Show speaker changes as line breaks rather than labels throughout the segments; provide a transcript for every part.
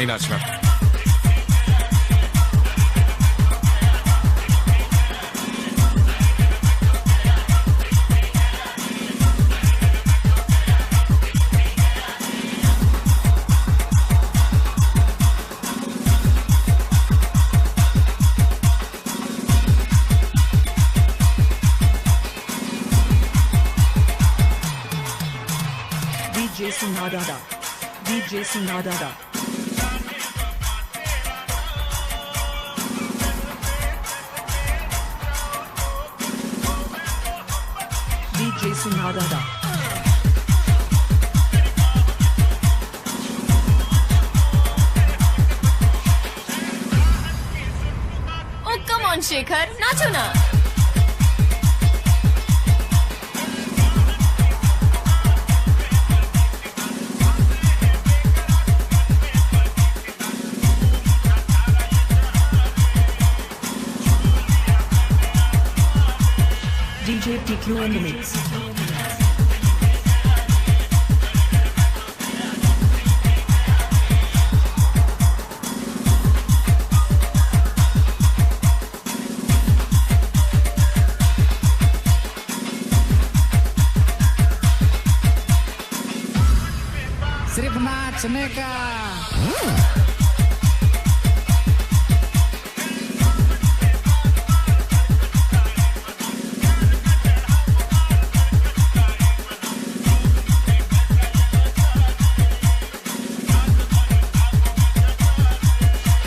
नहीं नाचना।
DJ Sunadada. DJ Sunadada. DJ Sunadada.
Oh, come on, Shekhar. नाचो ना.
DJ TQ in the mix.
सिर्फ नाचने का।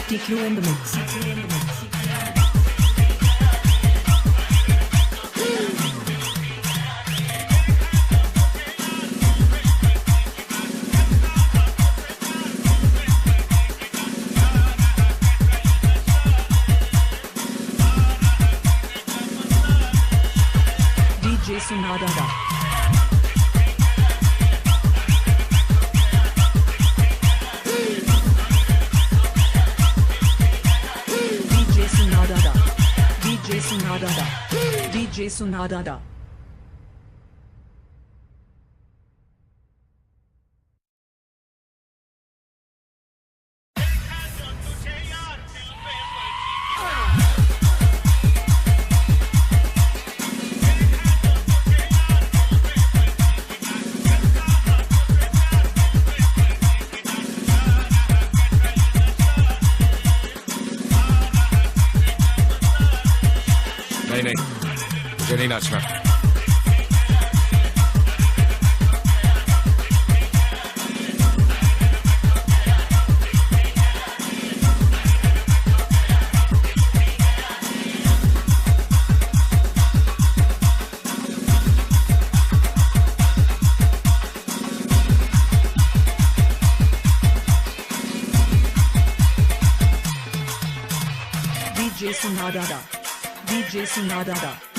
TQ in the mix. DJ Sunadada. DJ Sunadada. DJ Sunadada. DJ Sunadada.
नहीं, मुझे नहीं नाचना।
DJ Sunadada. DJ Sunadada.